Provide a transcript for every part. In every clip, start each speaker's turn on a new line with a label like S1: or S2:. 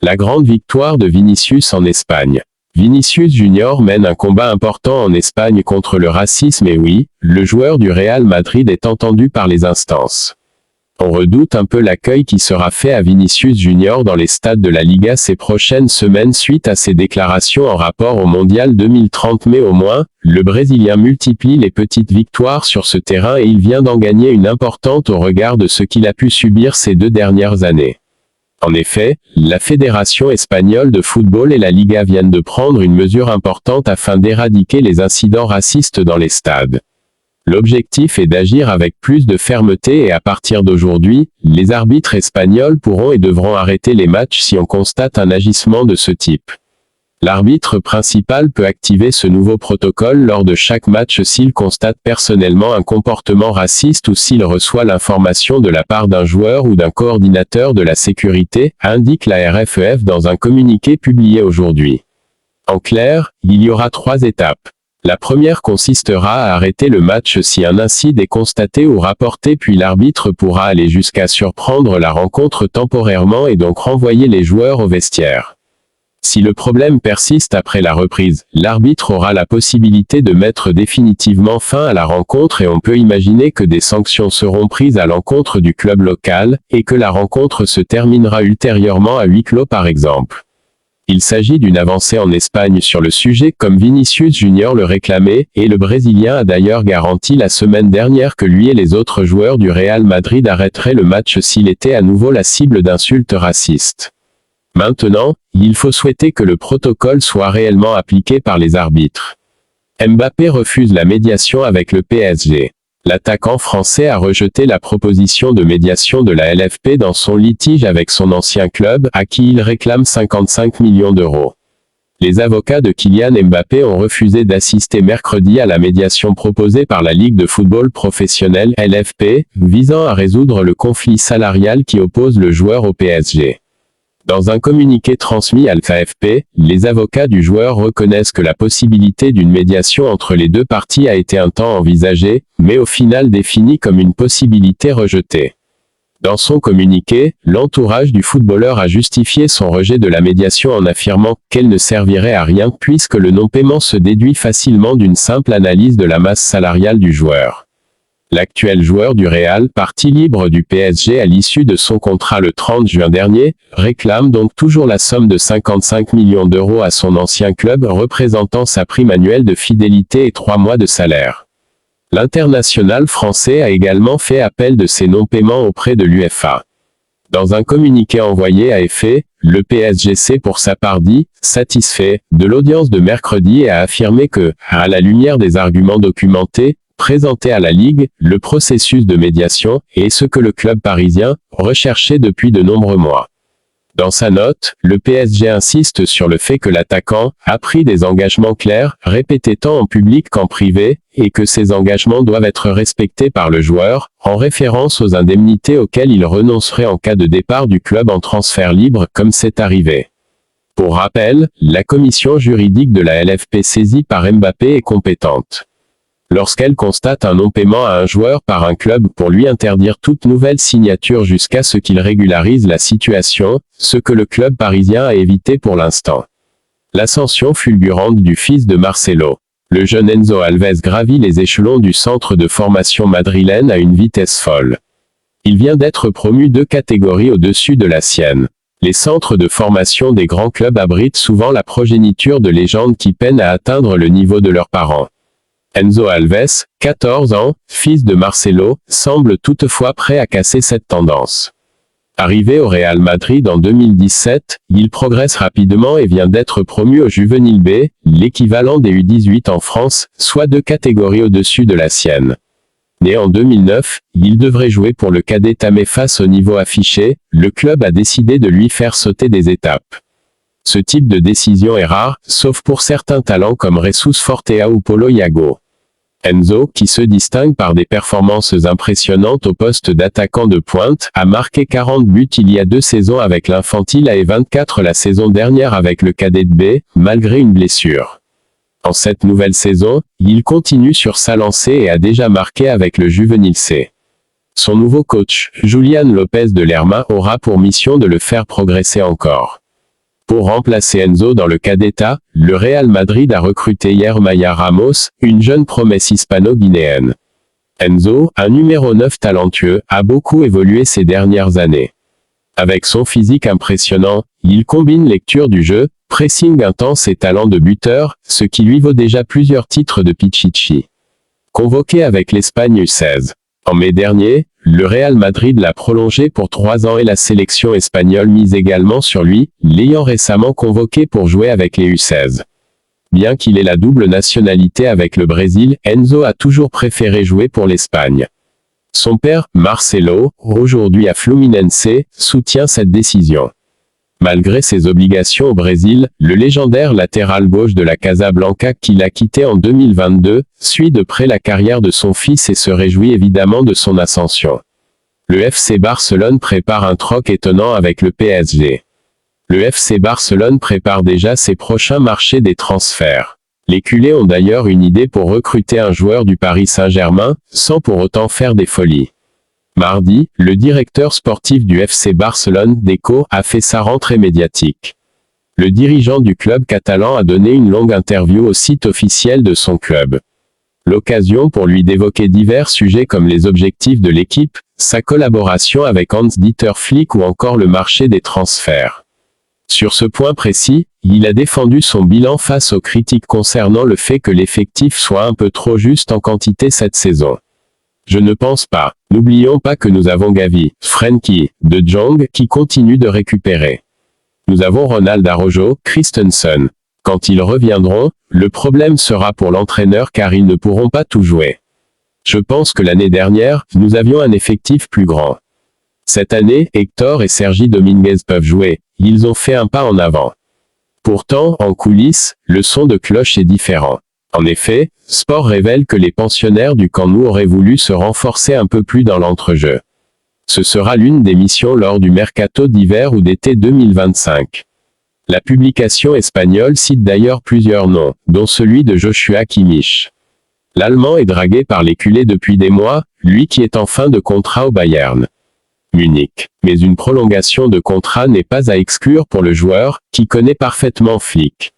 S1: La grande victoire de Vinicius en Espagne. Vinicius Junior mène un combat important en Espagne contre le racisme et oui, le joueur du Real Madrid est entendu par les instances. On redoute un peu l'accueil qui sera fait à Vinicius Junior dans les stades de la Liga ces prochaines semaines suite à ses déclarations en rapport au Mondial 2030 mais au moins, le Brésilien multiplie les petites victoires sur ce terrain et il vient d'en gagner une importante au regard de ce qu'il a pu subir ces 2 dernières années. En effet, la Fédération espagnole de football et la Liga viennent de prendre une mesure importante afin d'éradiquer les incidents racistes dans les stades. L'objectif est d'agir avec plus de fermeté et à partir d'aujourd'hui, les arbitres espagnols pourront et devront arrêter les matchs si on constate un agissement de ce type. L'arbitre principal peut activer ce nouveau protocole lors de chaque match s'il constate personnellement un comportement raciste ou s'il reçoit l'information de la part d'un joueur ou d'un coordinateur de la sécurité, indique la RFEF dans un communiqué publié aujourd'hui. En clair, il y aura 3 étapes. La première consistera à arrêter le match si un incident est constaté ou rapporté puis l'arbitre pourra aller jusqu'à surprendre la rencontre temporairement et donc renvoyer les joueurs au vestiaire. Si le problème persiste après la reprise, l'arbitre aura la possibilité de mettre définitivement fin à la rencontre et on peut imaginer que des sanctions seront prises à l'encontre du club local, et que la rencontre se terminera ultérieurement à huis clos par exemple. Il s'agit d'une avancée en Espagne sur le sujet comme Vinicius Junior le réclamait, et le Brésilien a d'ailleurs garanti la semaine dernière que lui et les autres joueurs du Real Madrid arrêteraient le match s'il était à nouveau la cible d'insultes racistes. Maintenant, il faut souhaiter que le protocole soit réellement appliqué par les arbitres. Mbappé refuse la médiation avec le PSG. L'attaquant français a rejeté la proposition de médiation de la LFP dans son litige avec son ancien club, à qui il réclame 55 millions d'euros. Les avocats de Kylian Mbappé ont refusé d'assister mercredi à la médiation proposée par la Ligue de football professionnel LFP, visant à résoudre le conflit salarial qui oppose le joueur au PSG. Dans un communiqué transmis à l'AFP, les avocats du joueur reconnaissent que la possibilité d'une médiation entre les 2 parties a été un temps envisagée, mais au final définie comme une possibilité rejetée. Dans son communiqué, l'entourage du footballeur a justifié son rejet de la médiation en affirmant qu'elle ne servirait à rien puisque le non-paiement se déduit facilement d'une simple analyse de la masse salariale du joueur. L'actuel joueur du Real, parti libre du PSG à l'issue de son contrat le 30 juin dernier, réclame donc toujours la somme de 55 millions d'euros à son ancien club représentant sa prime annuelle de fidélité et 3 mois de salaire. L'international français a également fait appel de ces non-paiements auprès de l'UEFA. Dans un communiqué envoyé à effet, le PSG s'est pour sa part dit « satisfait » de l'audience de mercredi et a affirmé que, à la lumière des arguments documentés, présenté à la Ligue, le processus de médiation est ce que le club parisien recherchait depuis de nombreux mois. Dans sa note, le PSG insiste sur le fait que l'attaquant a pris des engagements clairs, répétés tant en public qu'en privé, et que ces engagements doivent être respectés par le joueur, en référence aux indemnités auxquelles il renoncerait en cas de départ du club en transfert libre comme c'est arrivé. Pour rappel, la commission juridique de la LFP saisie par Mbappé est compétente. Lorsqu'elle constate un non-paiement à un joueur par un club pour lui interdire toute nouvelle signature jusqu'à ce qu'il régularise la situation, ce que le club parisien a évité pour l'instant. L'ascension fulgurante du fils de Marcelo. Le jeune Enzo Alves gravit les échelons du centre de formation madrilène à une vitesse folle. Il vient d'être promu 2 catégories au-dessus de la sienne. Les centres de formation des grands clubs abritent souvent la progéniture de légendes qui peinent à atteindre le niveau de leurs parents. Enzo Alves, 14 ans, fils de Marcelo, semble toutefois prêt à casser cette tendance. Arrivé au Real Madrid en 2017, il progresse rapidement et vient d'être promu au Juvenil B, l'équivalent des U18 en France, soit 2 catégories au-dessus de la sienne. Né en 2009, il devrait jouer pour le cadet mais face au niveau affiché, le club a décidé de lui faire sauter des étapes. Ce type de décision est rare, sauf pour certains talents comme Jesus Fortea ou Paulo Iago. Enzo, qui se distingue par des performances impressionnantes au poste d'attaquant de pointe, a marqué 40 buts il y a 2 saisons avec l'Infantile A et 24 la saison dernière avec le cadet B, malgré une blessure. En cette nouvelle saison, il continue sur sa lancée et a déjà marqué avec le Juvenil C. Son nouveau coach, Julián López de Lerma, aura pour mission de le faire progresser encore. Pour remplacer Enzo dans le Cadeta, le Real Madrid a recruté hier Maya Ramos, une jeune promesse hispano-guinéenne. Enzo, un numéro 9 talentueux, a beaucoup évolué ces dernières années. Avec son physique impressionnant, il combine lecture du jeu, pressing intense et talent de buteur, ce qui lui vaut déjà plusieurs titres de Pichichi. Convoqué avec l'Espagne U16. En mai dernier, le Real Madrid l'a prolongé pour 3 ans et la sélection espagnole mise également sur lui, l'ayant récemment convoqué pour jouer avec les U16. Bien qu'il ait la double nationalité avec le Brésil, Enzo a toujours préféré jouer pour l'Espagne. Son père, Marcelo, aujourd'hui à Fluminense, soutient cette décision. Malgré ses obligations au Brésil, le légendaire latéral gauche de la Casablanca qu'il a quitté en 2022, suit de près la carrière de son fils et se réjouit évidemment de son ascension. Le FC Barcelone prépare un troc étonnant avec le PSG. Le FC Barcelone prépare déjà ses prochains marchés des transferts. Les culés ont d'ailleurs une idée pour recruter un joueur du Paris Saint-Germain, sans pour autant faire des folies. Mardi, le directeur sportif du FC Barcelone, Deco, a fait sa rentrée médiatique. Le dirigeant du club catalan a donné une longue interview au site officiel de son club. L'occasion pour lui d'évoquer divers sujets comme les objectifs de l'équipe, sa collaboration avec Hans-Dieter Flick ou encore le marché des transferts. Sur ce point précis, il a défendu son bilan face aux critiques concernant le fait que l'effectif soit un peu trop juste en quantité cette saison. Je ne pense pas. N'oublions pas que nous avons Gavi, Frenkie, De Jong qui continuent de récupérer. Nous avons Ronald Araujo, Christensen. Quand ils reviendront, le problème sera pour l'entraîneur car ils ne pourront pas tout jouer. Je pense que l'année dernière, nous avions un effectif plus grand. Cette année, Hector et Sergi Dominguez peuvent jouer, ils ont fait un pas en avant. Pourtant, en coulisses, le son de cloche est différent. En effet, Sport révèle que les pensionnaires du Camp Nou auraient voulu se renforcer un peu plus dans l'entrejeu. Ce sera l'une des missions lors du mercato d'hiver ou d'été 2025. La publication espagnole cite d'ailleurs plusieurs noms, dont celui de Joshua Kimmich. L'Allemand est dragué par les culés depuis des mois, lui qui est en fin de contrat au Bayern Munich. Mais une prolongation de contrat n'est pas à exclure pour le joueur, qui connaît parfaitement Flick.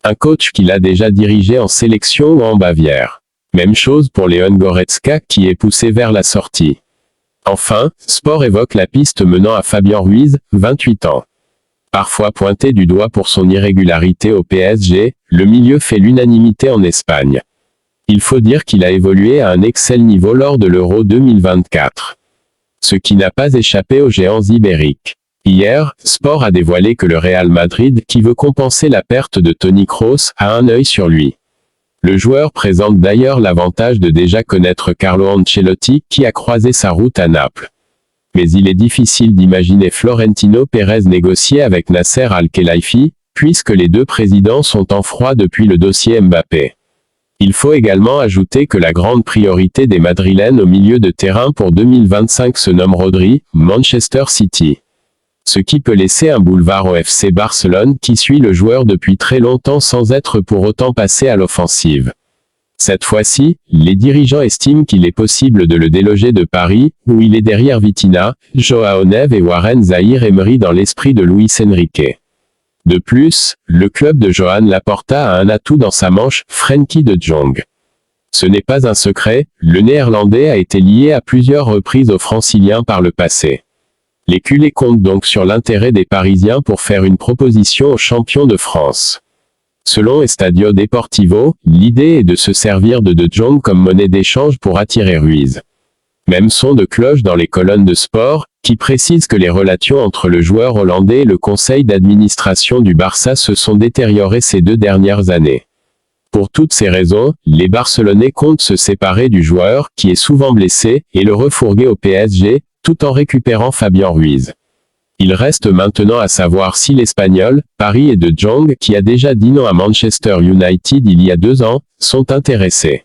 S1: Un coach qu'il a déjà dirigé en sélection ou en Bavière. Même chose pour Leon Goretzka qui est poussé vers la sortie. Enfin, Sport évoque la piste menant à Fabian Ruiz, 28 ans. Parfois pointé du doigt pour son irrégularité au PSG, le milieu fait l'unanimité en Espagne. Il faut dire qu'il a évolué à un excellent niveau lors de l'Euro 2024. Ce qui n'a pas échappé aux géants ibériques. Hier, Sport a dévoilé que le Real Madrid, qui veut compenser la perte de Toni Kroos, a un œil sur lui. Le joueur présente d'ailleurs l'avantage de déjà connaître Carlo Ancelotti, qui a croisé sa route à Naples. Mais il est difficile d'imaginer Florentino Pérez négocier avec Nasser Al-Khelaifi, puisque les deux présidents sont en froid depuis le dossier Mbappé. Il faut également ajouter que la grande priorité des Madrilènes au milieu de terrain pour 2025 se nomme Rodri, Manchester City. Ce qui peut laisser un boulevard au FC Barcelone qui suit le joueur depuis très longtemps sans être pour autant passé à l'offensive. Cette fois-ci, les dirigeants estiment qu'il est possible de le déloger de Paris, où il est derrière Vitinha, Joao Neves et Warren Zaïre-Emery dans l'esprit de Luis Enrique. De plus, le club de Joan Laporta a un atout dans sa manche, Frenkie de Jong. Ce n'est pas un secret, le néerlandais a été lié à plusieurs reprises aux franciliens par le passé. Les culés comptent donc sur l'intérêt des Parisiens pour faire une proposition aux champions de France. Selon Estadio Deportivo, l'idée est de se servir de Jong comme monnaie d'échange pour attirer Ruiz. Même son de cloche dans les colonnes de Sport, qui précise que les relations entre le joueur hollandais et le conseil d'administration du Barça se sont détériorées ces 2 dernières années. Pour toutes ces raisons, les Barcelonais comptent se séparer du joueur, qui est souvent blessé, et le refourguer au PSG, tout en récupérant Fabian Ruiz. Il reste maintenant à savoir si l'Espagnol, Paris et De Jong, qui a déjà dit non à Manchester United il y a 2 ans, sont intéressés.